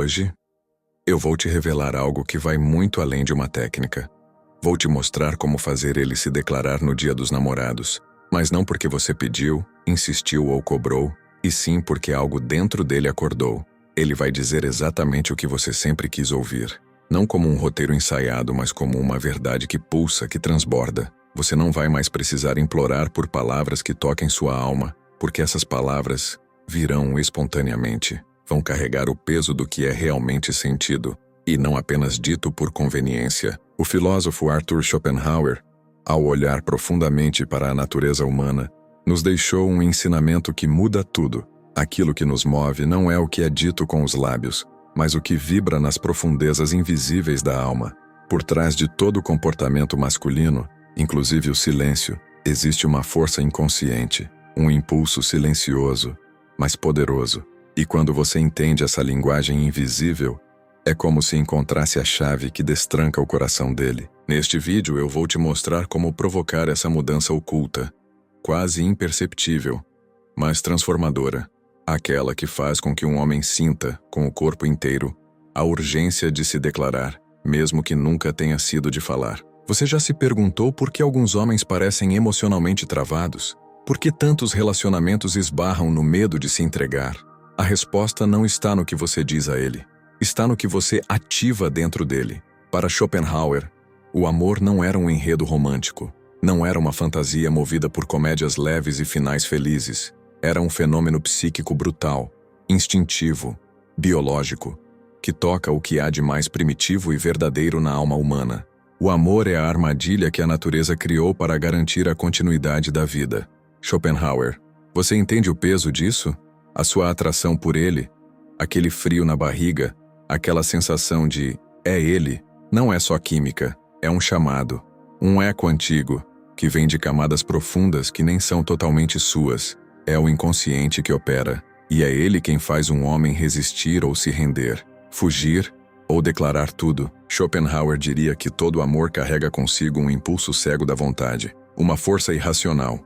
Hoje, eu vou te revelar algo que vai muito além de uma técnica. Vou te mostrar como fazer ele se declarar no Dia dos Namorados, mas não porque você pediu, insistiu ou cobrou, e sim porque algo dentro dele acordou. Ele vai dizer exatamente o que você sempre quis ouvir. Não como um roteiro ensaiado, mas como uma verdade que pulsa, que transborda. Você não vai mais precisar implorar por palavras que toquem sua alma, porque essas palavras virão espontaneamente. Vão carregar o peso do que é realmente sentido, e não apenas dito por conveniência. O filósofo Arthur Schopenhauer, ao olhar profundamente para a natureza humana, nos deixou um ensinamento que muda tudo. Aquilo que nos move não é o que é dito com os lábios, mas o que vibra nas profundezas invisíveis da alma. Por trás de todo o comportamento masculino, inclusive o silêncio, existe uma força inconsciente, um impulso silencioso, mas poderoso. E quando você entende essa linguagem invisível, é como se encontrasse a chave que destranca o coração dele. Neste vídeo eu vou te mostrar como provocar essa mudança oculta, quase imperceptível, mas transformadora. Aquela que faz com que um homem sinta, com o corpo inteiro, a urgência de se declarar, mesmo que nunca tenha sido de falar. Você já se perguntou por que alguns homens parecem emocionalmente travados? Por que tantos relacionamentos esbarram no medo de se entregar? A resposta não está no que você diz a ele. Está no que você ativa dentro dele. Para Schopenhauer, o amor não era um enredo romântico. Não era uma fantasia movida por comédias leves e finais felizes. Era um fenômeno psíquico brutal, instintivo, biológico, que toca o que há de mais primitivo e verdadeiro na alma humana. O amor é a armadilha que a natureza criou para garantir a continuidade da vida. Schopenhauer, você entende o peso disso? A sua atração por ele, aquele frio na barriga, aquela sensação de é ele, não é só química, é um chamado, um eco antigo, que vem de camadas profundas que nem são totalmente suas. É o inconsciente que opera, e é ele quem faz um homem resistir ou se render, fugir ou declarar tudo. Schopenhauer diria que todo amor carrega consigo um impulso cego da vontade, uma força irracional,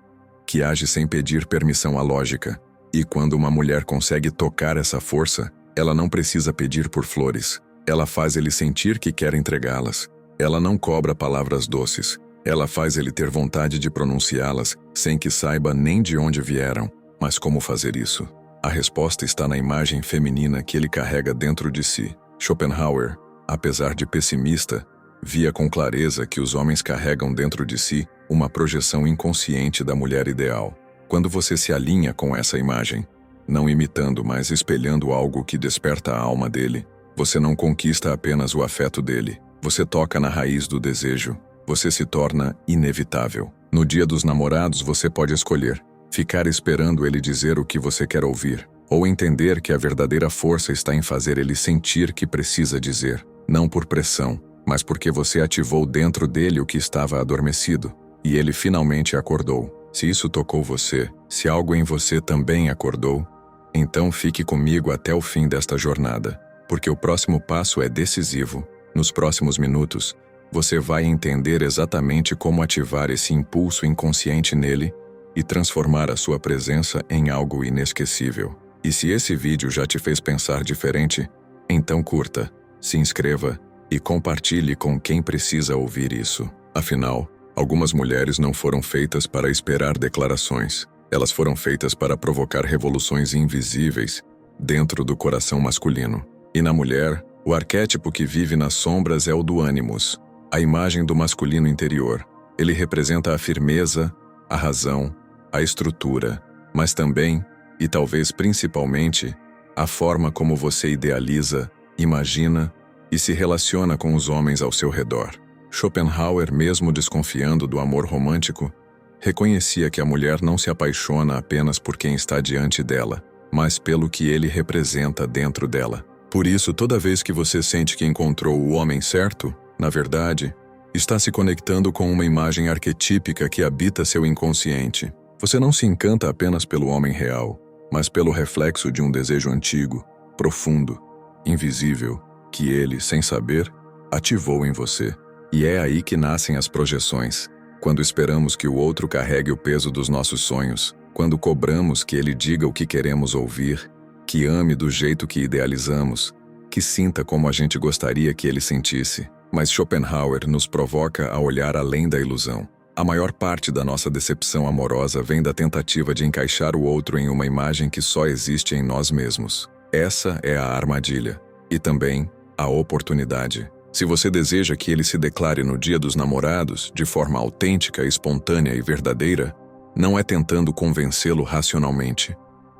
que age sem pedir permissão à lógica. E quando uma mulher consegue tocar essa força, ela não precisa pedir por flores. Ela faz ele sentir que quer entregá-las. Ela não cobra palavras doces. Ela faz ele ter vontade de pronunciá-las, sem que saiba nem de onde vieram. Mas como fazer isso? A resposta está na imagem feminina que ele carrega dentro de si. Schopenhauer, apesar de pessimista, via com clareza que os homens carregam dentro de si uma projeção inconsciente da mulher ideal. Quando você se alinha com essa imagem, não imitando, mas espelhando algo que desperta a alma dele, você não conquista apenas o afeto dele, você toca na raiz do desejo, você se torna inevitável. No Dia dos Namorados você pode escolher, ficar esperando ele dizer o que você quer ouvir, ou entender que a verdadeira força está em fazer ele sentir que precisa dizer, não por pressão, mas porque você ativou dentro dele o que estava adormecido, e ele finalmente acordou. Se isso tocou você, se algo em você também acordou, então fique comigo até o fim desta jornada, porque o próximo passo é decisivo. Nos próximos minutos, você vai entender exatamente como ativar esse impulso inconsciente nele e transformar a sua presença em algo inesquecível. E se esse vídeo já te fez pensar diferente, então curta, se inscreva e compartilhe com quem precisa ouvir isso. Afinal, algumas mulheres não foram feitas para esperar declarações. Elas foram feitas para provocar revoluções invisíveis dentro do coração masculino. E na mulher, o arquétipo que vive nas sombras é o do ânimos, a imagem do masculino interior. Ele representa a firmeza, a razão, a estrutura, mas também, e talvez principalmente, a forma como você idealiza, imagina e se relaciona com os homens ao seu redor. Schopenhauer, mesmo desconfiando do amor romântico, reconhecia que a mulher não se apaixona apenas por quem está diante dela, mas pelo que ele representa dentro dela. Por isso, toda vez que você sente que encontrou o homem certo, na verdade, está se conectando com uma imagem arquetípica que habita seu inconsciente. Você não se encanta apenas pelo homem real, mas pelo reflexo de um desejo antigo, profundo, invisível, que ele, sem saber, ativou em você. E é aí que nascem as projeções, quando esperamos que o outro carregue o peso dos nossos sonhos, quando cobramos que ele diga o que queremos ouvir, que ame do jeito que idealizamos, que sinta como a gente gostaria que ele sentisse. Mas Schopenhauer nos provoca a olhar além da ilusão. A maior parte da nossa decepção amorosa vem da tentativa de encaixar o outro em uma imagem que só existe em nós mesmos. Essa é a armadilha. E também a oportunidade. Se você deseja que ele se declare no Dia dos Namorados, de forma autêntica, espontânea e verdadeira, não é tentando convencê-lo racionalmente,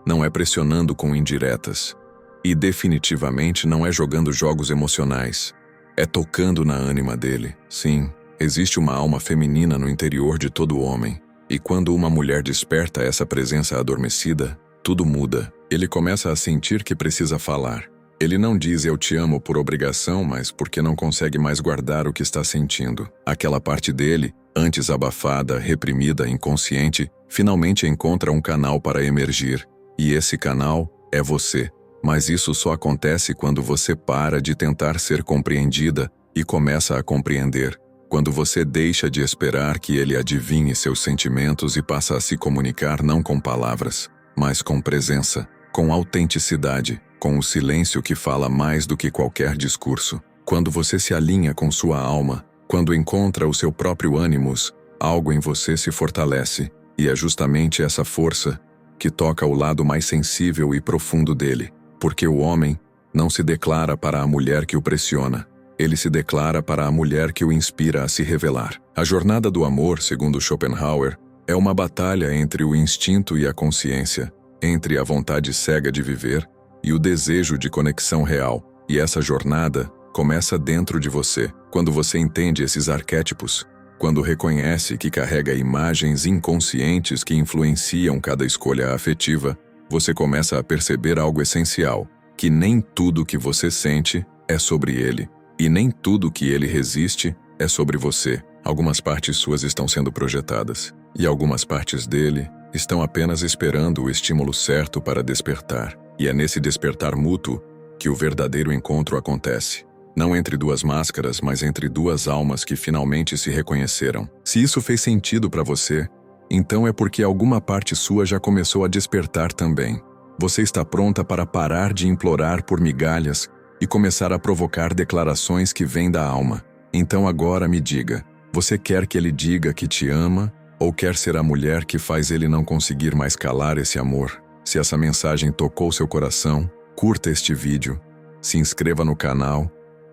não é pressionando com indiretas, e definitivamente não é jogando jogos emocionais. É tocando na ânima dele. Sim, existe uma alma feminina no interior de todo homem, e quando uma mulher desperta essa presença adormecida, tudo muda. Ele começa a sentir que precisa falar. Ele não diz "eu te amo" por obrigação, mas porque não consegue mais guardar o que está sentindo. Aquela parte dele, antes abafada, reprimida, inconsciente, finalmente encontra um canal para emergir. E esse canal é você. Mas isso só acontece quando você para de tentar ser compreendida e começa a compreender. Quando você deixa de esperar que ele adivinhe seus sentimentos e passa a se comunicar não com palavras, mas com presença, com autenticidade, com o silêncio que fala mais do que qualquer discurso. Quando você se alinha com sua alma, quando encontra o seu próprio ânimos, algo em você se fortalece, e é justamente essa força que toca o lado mais sensível e profundo dele. Porque o homem não se declara para a mulher que o pressiona, ele se declara para a mulher que o inspira a se revelar. A jornada do amor, segundo Schopenhauer, é uma batalha entre o instinto e a consciência, entre a vontade cega de viver e o desejo de conexão real. E essa jornada começa dentro de você, quando você entende esses arquétipos, quando reconhece que carrega imagens inconscientes que influenciam cada escolha afetiva. Você começa a perceber algo essencial, que nem tudo que você sente é sobre ele, e nem tudo que ele resiste é sobre você. Algumas partes suas estão sendo projetadas, e algumas partes dele estão apenas esperando o estímulo certo para despertar. E é nesse despertar mútuo que o verdadeiro encontro acontece. Não entre duas máscaras, mas entre duas almas que finalmente se reconheceram. Se isso fez sentido para você, então é porque alguma parte sua já começou a despertar também. Você está pronta para parar de implorar por migalhas e começar a provocar declarações que vêm da alma. Então agora me diga, você quer que ele diga que te ama ou quer ser a mulher que faz ele não conseguir mais calar esse amor? Se essa mensagem tocou seu coração, curta este vídeo, se inscreva no canal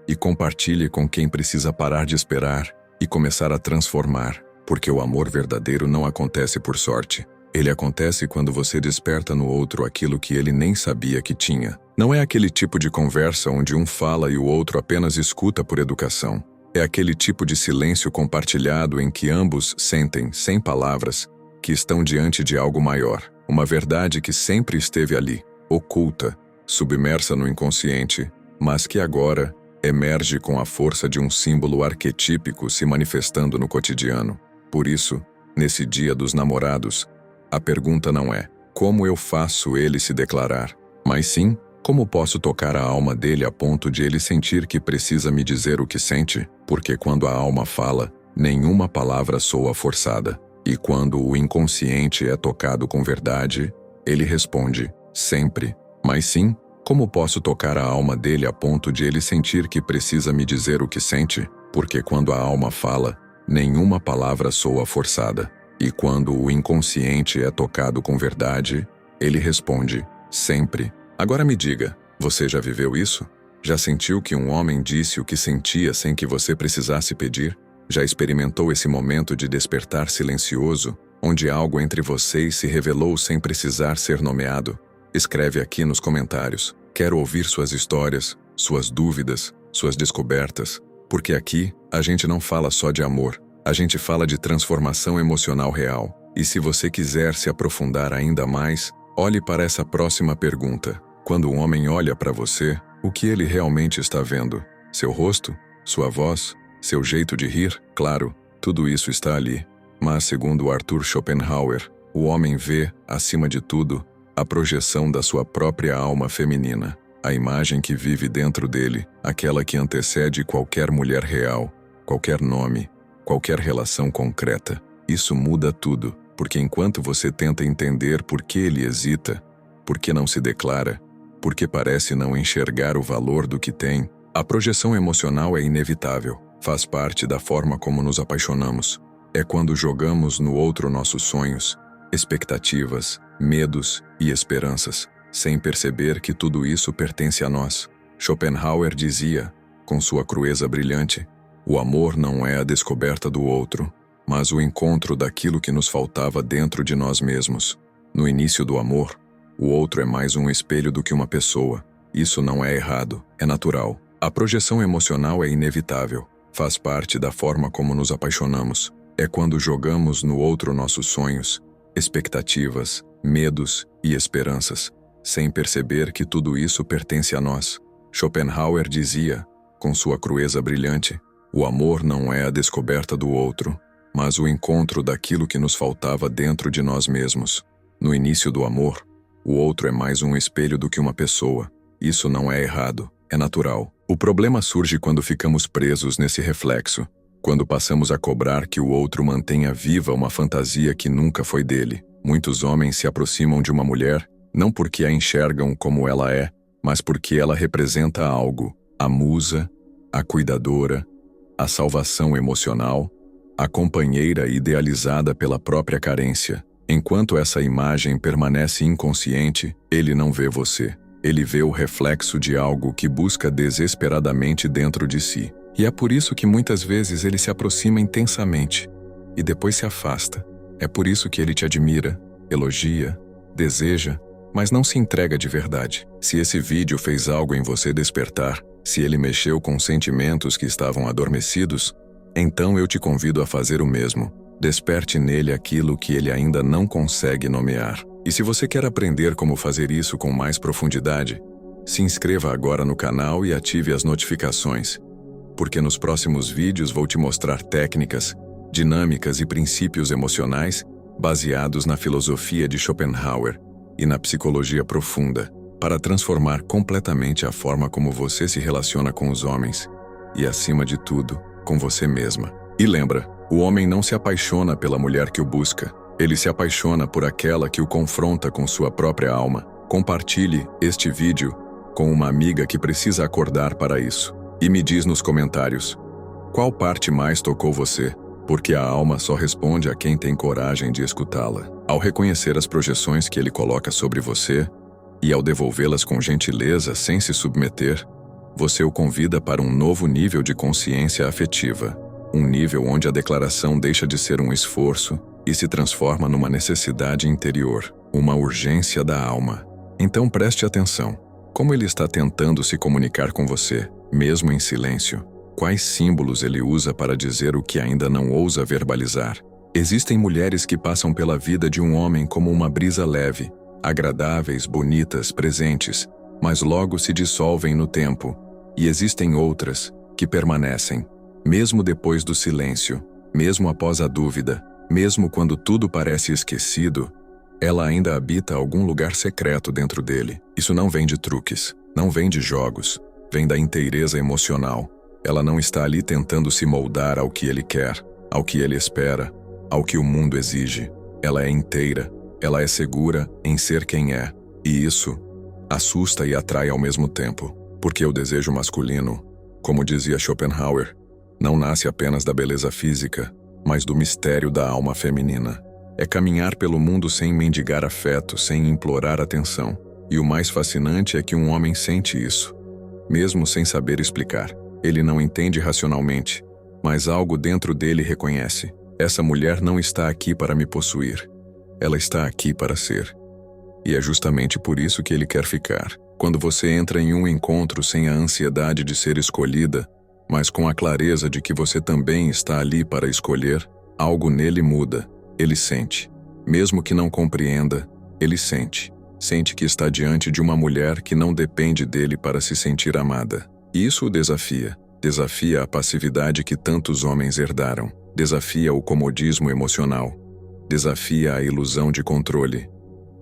e compartilhe com quem precisa parar de esperar e começar a transformar. Porque o amor verdadeiro não acontece por sorte. Ele acontece quando você desperta no outro aquilo que ele nem sabia que tinha. Não é aquele tipo de conversa onde um fala e o outro apenas escuta por educação. É aquele tipo de silêncio compartilhado em que ambos sentem, sem palavras, que estão diante de algo maior. Uma verdade que sempre esteve ali, oculta, submersa no inconsciente, mas que agora emerge com a força de um símbolo arquetípico se manifestando no cotidiano. Por isso, nesse Dia dos Namorados, a pergunta não é como eu faço ele se declarar, mas sim como posso tocar a alma dele a ponto de ele sentir que precisa me dizer o que sente, porque quando a alma fala, nenhuma palavra soa forçada, e quando o inconsciente é tocado com verdade, ele responde, sempre, mas sim como posso tocar a alma dele a ponto de ele sentir que precisa me dizer o que sente, porque quando a alma fala, nenhuma palavra soa forçada, e quando o inconsciente é tocado com verdade, ele responde, sempre. Agora me diga, você já viveu isso? Já sentiu que um homem disse o que sentia sem que você precisasse pedir? Já experimentou esse momento de despertar silencioso, onde algo entre vocês se revelou sem precisar ser nomeado? Escreve aqui nos comentários. Quero ouvir suas histórias, suas dúvidas, suas descobertas, porque aqui a gente não fala só de amor, a gente fala de transformação emocional real. E se você quiser se aprofundar ainda mais, olhe para essa próxima pergunta. Quando um homem olha para você, o que ele realmente está vendo? Seu rosto? Sua voz? Seu jeito de rir? Claro, tudo isso está ali. Mas, segundo Arthur Schopenhauer, o homem vê, acima de tudo, a projeção da sua própria alma feminina, a imagem que vive dentro dele, aquela que antecede qualquer mulher real, qualquer nome, qualquer relação concreta. Isso muda tudo, porque enquanto você tenta entender por que ele hesita, por que não se declara, porque parece não enxergar o valor do que tem. A projeção emocional é inevitável, faz parte da forma como nos apaixonamos. É quando jogamos no outro nossos sonhos, expectativas, medos e esperanças, sem perceber que tudo isso pertence a nós. Schopenhauer dizia, com sua crueza brilhante, o amor não é a descoberta do outro, mas o encontro daquilo que nos faltava dentro de nós mesmos. No início do amor, o outro é mais um espelho do que uma pessoa. Isso não é errado, é natural. A projeção emocional é inevitável, faz parte da forma como nos apaixonamos. É quando jogamos no outro nossos sonhos, expectativas, medos e esperanças, sem perceber que tudo isso pertence a nós. Schopenhauer dizia, com sua crueza brilhante, o amor não é a descoberta do outro, mas o encontro daquilo que nos faltava dentro de nós mesmos. No início do amor, o outro é mais um espelho do que uma pessoa. Isso não é errado, é natural. O problema surge quando ficamos presos nesse reflexo, quando passamos a cobrar que o outro mantenha viva uma fantasia que nunca foi dele. Muitos homens se aproximam de uma mulher, não porque a enxergam como ela é, mas porque ela representa algo, a musa, a cuidadora, a salvação emocional, a companheira idealizada pela própria carência. Enquanto essa imagem permanece inconsciente, ele não vê você. Ele vê o reflexo de algo que busca desesperadamente dentro de si. E é por isso que muitas vezes ele se aproxima intensamente e depois se afasta. É por isso que ele te admira, elogia, deseja, mas não se entrega de verdade. Se esse vídeo fez algo em você despertar, se ele mexeu com sentimentos que estavam adormecidos, então eu te convido a fazer o mesmo. Desperte nele aquilo que ele ainda não consegue nomear. E se você quer aprender como fazer isso com mais profundidade, se inscreva agora no canal e ative as notificações, porque nos próximos vídeos vou te mostrar técnicas, dinâmicas e princípios emocionais baseados na filosofia de Schopenhauer e na psicologia profunda, para transformar completamente a forma como você se relaciona com os homens e, acima de tudo, com você mesma. E lembra, o homem não se apaixona pela mulher que o busca, ele se apaixona por aquela que o confronta com sua própria alma. Compartilhe este vídeo com uma amiga que precisa acordar para isso. E me diz nos comentários, qual parte mais tocou você? Porque a alma só responde a quem tem coragem de escutá-la. Ao reconhecer as projeções que ele coloca sobre você, e ao devolvê-las com gentileza sem se submeter, você o convida para um novo nível de consciência afetiva. Um nível onde a declaração deixa de ser um esforço e se transforma numa necessidade interior, uma urgência da alma. Então preste atenção. Como ele está tentando se comunicar com você, mesmo em silêncio? Quais símbolos ele usa para dizer o que ainda não ousa verbalizar? Existem mulheres que passam pela vida de um homem como uma brisa leve, agradáveis, bonitas, presentes, mas logo se dissolvem no tempo. E existem outras que permanecem, mesmo depois do silêncio, mesmo após a dúvida, mesmo quando tudo parece esquecido, ela ainda habita algum lugar secreto dentro dele. Isso não vem de truques, não vem de jogos, vem da inteireza emocional. Ela não está ali tentando se moldar ao que ele quer, ao que ele espera, ao que o mundo exige. Ela é inteira, ela é segura em ser quem é. E isso assusta e atrai ao mesmo tempo. Porque o desejo masculino, como dizia Schopenhauer, não nasce apenas da beleza física, mas do mistério da alma feminina. É caminhar pelo mundo sem mendigar afeto, sem implorar atenção. E o mais fascinante é que um homem sente isso, mesmo sem saber explicar. Ele não entende racionalmente, mas algo dentro dele reconhece. Essa mulher não está aqui para me possuir. Ela está aqui para ser. E é justamente por isso que ele quer ficar. Quando você entra em um encontro sem a ansiedade de ser escolhida, mas com a clareza de que você também está ali para escolher, algo nele muda. Ele sente. Mesmo que não compreenda, ele sente. Sente que está diante de uma mulher que não depende dele para se sentir amada. E isso o desafia. Desafia a passividade que tantos homens herdaram. Desafia o comodismo emocional. Desafia a ilusão de controle.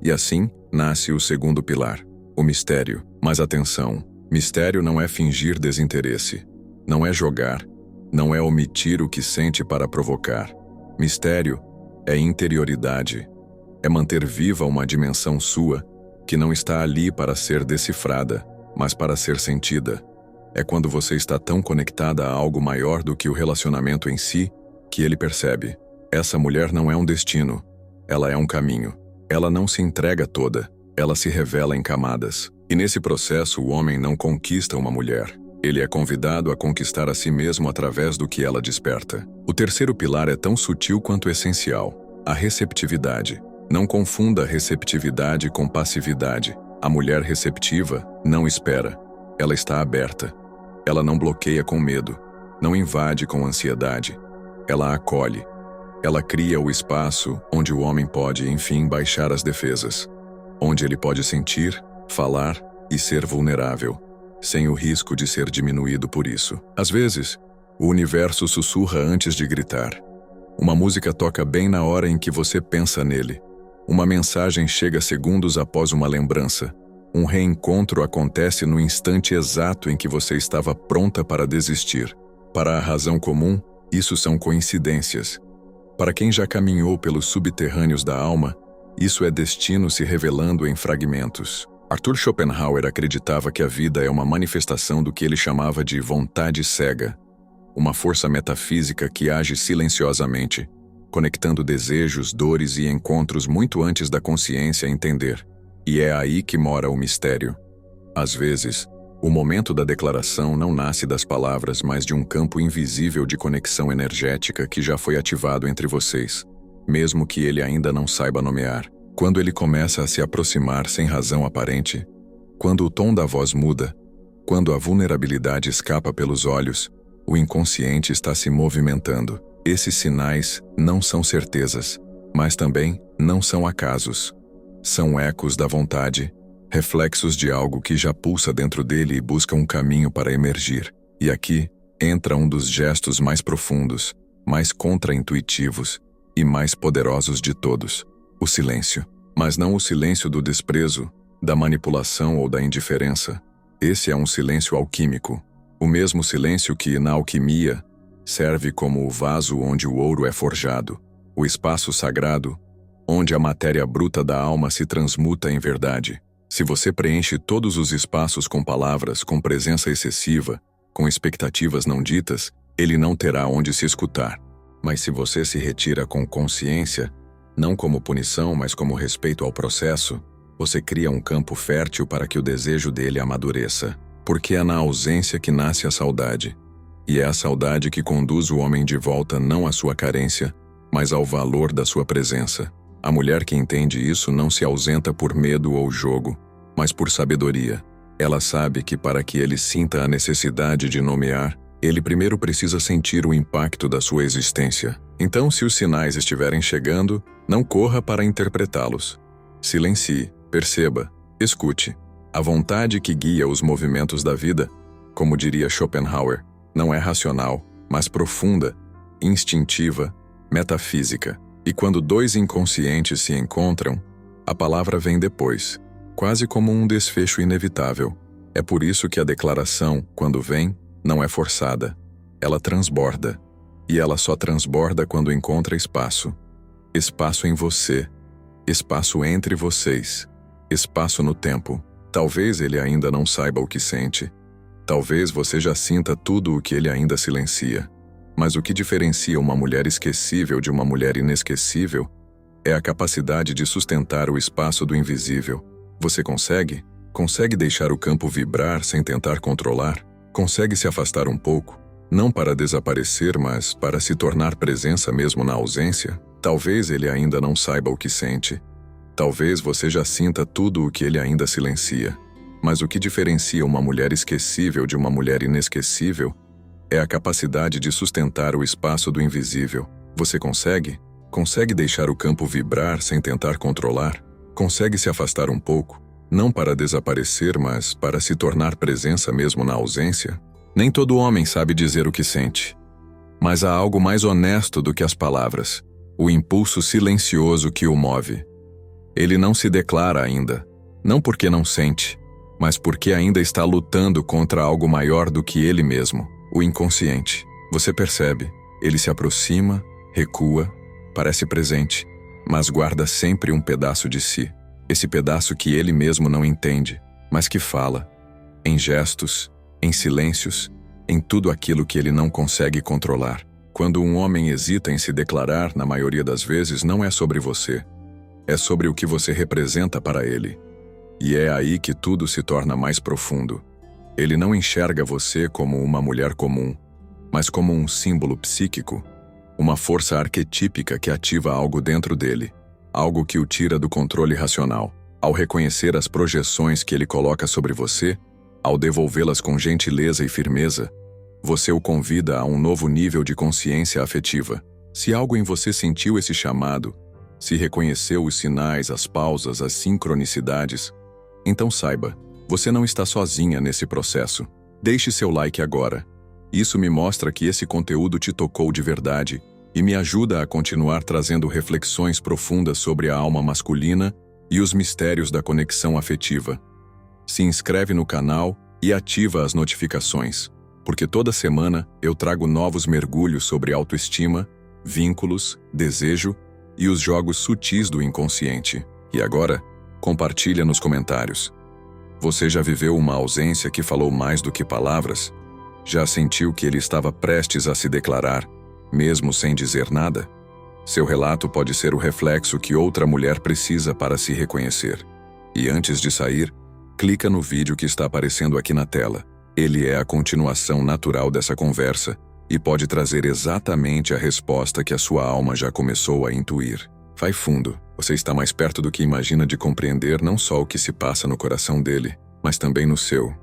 E assim, nasce o segundo pilar, o mistério. Mas atenção, mistério não é fingir desinteresse. Não é jogar. Não é omitir o que sente para provocar. Mistério é interioridade. É manter viva uma dimensão sua que não está ali para ser decifrada, mas para ser sentida. É quando você está tão conectada a algo maior do que o relacionamento em si, que ele percebe: essa mulher não é um destino, ela é um caminho. Ela não se entrega toda, ela se revela em camadas. E nesse processo o homem não conquista uma mulher. Ele é convidado a conquistar a si mesmo através do que ela desperta. O terceiro pilar é tão sutil quanto essencial: a receptividade. Não confunda receptividade com passividade. A mulher receptiva não espera. Ela está aberta. Ela não bloqueia com medo, não invade com ansiedade. Ela acolhe. Ela cria o espaço onde o homem pode, enfim, baixar as defesas. Onde ele pode sentir, falar e ser vulnerável, sem o risco de ser diminuído por isso. Às vezes, o universo sussurra antes de gritar. Uma música toca bem na hora em que você pensa nele. Uma mensagem chega segundos após uma lembrança. Um reencontro acontece no instante exato em que você estava pronta para desistir. Para a razão comum, isso são coincidências. Para quem já caminhou pelos subterrâneos da alma, isso é destino se revelando em fragmentos. Arthur Schopenhauer acreditava que a vida é uma manifestação do que ele chamava de vontade cega, uma força metafísica que age silenciosamente, conectando desejos, dores e encontros muito antes da consciência entender. E é aí que mora o mistério. Às vezes, o momento da declaração não nasce das palavras, mas de um campo invisível de conexão energética que já foi ativado entre vocês, mesmo que ele ainda não saiba nomear. Quando ele começa a se aproximar sem razão aparente, quando o tom da voz muda, quando a vulnerabilidade escapa pelos olhos, o inconsciente está se movimentando. Esses sinais não são certezas, mas também não são acasos. São ecos da vontade, reflexos de algo que já pulsa dentro dele e busca um caminho para emergir. E aqui entra um dos gestos mais profundos, mais contraintuitivos e mais poderosos de todos: o silêncio. Mas não o silêncio do desprezo, da manipulação ou da indiferença. Esse é um silêncio alquímico, o mesmo silêncio que, na alquimia, serve como o vaso onde o ouro é forjado, o espaço sagrado, onde a matéria bruta da alma se transmuta em verdade. Se você preenche todos os espaços com palavras, com presença excessiva, com expectativas não ditas, ele não terá onde se escutar. Mas se você se retira com consciência, não como punição, mas como respeito ao processo, você cria um campo fértil para que o desejo dele amadureça. Porque é na ausência que nasce a saudade. E é a saudade que conduz o homem de volta não à sua carência, mas ao valor da sua presença. A mulher que entende isso não se ausenta por medo ou jogo, mas por sabedoria. Ela sabe que para que ele sinta a necessidade de nomear, ele primeiro precisa sentir o impacto da sua existência. Então, se os sinais estiverem chegando, não corra para interpretá-los. Silencie, perceba, escute. A vontade que guia os movimentos da vida, como diria Schopenhauer, não é racional, mas profunda, instintiva, metafísica. E quando dois inconscientes se encontram, a palavra vem depois, quase como um desfecho inevitável. É por isso que a declaração, quando vem, não é forçada. Ela transborda. E ela só transborda quando encontra espaço. Espaço em você. Espaço entre vocês. Espaço no tempo. Talvez ele ainda não saiba o que sente. Talvez você já sinta tudo o que ele ainda silencia. Mas o que diferencia uma mulher esquecível de uma mulher inesquecível é a capacidade de sustentar o espaço do invisível. Você consegue? Consegue deixar o campo vibrar sem tentar controlar? Consegue se afastar um pouco? Não para desaparecer, mas para se tornar presença mesmo na ausência? Talvez ele ainda não saiba o que sente. Talvez você já sinta tudo o que ele ainda silencia. Mas o que diferencia uma mulher esquecível de uma mulher inesquecível é a capacidade de sustentar o espaço do invisível. Você consegue? Consegue deixar o campo vibrar sem tentar controlar? Consegue se afastar um pouco? Não para desaparecer, mas para se tornar presença mesmo na ausência? Nem todo homem sabe dizer o que sente. Mas há algo mais honesto do que as palavras: o impulso silencioso que o move. Ele não se declara ainda, não porque não sente, mas porque ainda está lutando contra algo maior do que ele mesmo, o inconsciente. Você percebe, ele se aproxima, recua, parece presente, mas guarda sempre um pedaço de si. Esse pedaço que ele mesmo não entende, mas que fala, em gestos, em silêncios, em tudo aquilo que ele não consegue controlar. Quando um homem hesita em se declarar, na maioria das vezes, não é sobre você. É sobre o que você representa para ele. E é aí que tudo se torna mais profundo. Ele não enxerga você como uma mulher comum, mas como um símbolo psíquico, uma força arquetípica que ativa algo dentro dele, algo que o tira do controle racional. Ao reconhecer as projeções que ele coloca sobre você, ao devolvê-las com gentileza e firmeza, você o convida a um novo nível de consciência afetiva. Se algo em você sentiu esse chamado, se reconheceu os sinais, as pausas, as sincronicidades, então saiba, você não está sozinha nesse processo. Deixe seu like agora. Isso me mostra que esse conteúdo te tocou de verdade e me ajuda a continuar trazendo reflexões profundas sobre a alma masculina e os mistérios da conexão afetiva. Se inscreve no canal e ativa as notificações, porque toda semana eu trago novos mergulhos sobre autoestima, vínculos, desejo e os jogos sutis do inconsciente. E agora, compartilha nos comentários. Você já viveu uma ausência que falou mais do que palavras? Já sentiu que ele estava prestes a se declarar, mesmo sem dizer nada? Seu relato pode ser o reflexo que outra mulher precisa para se reconhecer. E antes de sair, clica no vídeo que está aparecendo aqui na tela. Ele é a continuação natural dessa conversa e pode trazer exatamente a resposta que a sua alma já começou a intuir. Vai fundo, você está mais perto do que imagina de compreender não só o que se passa no coração dele, mas também no seu.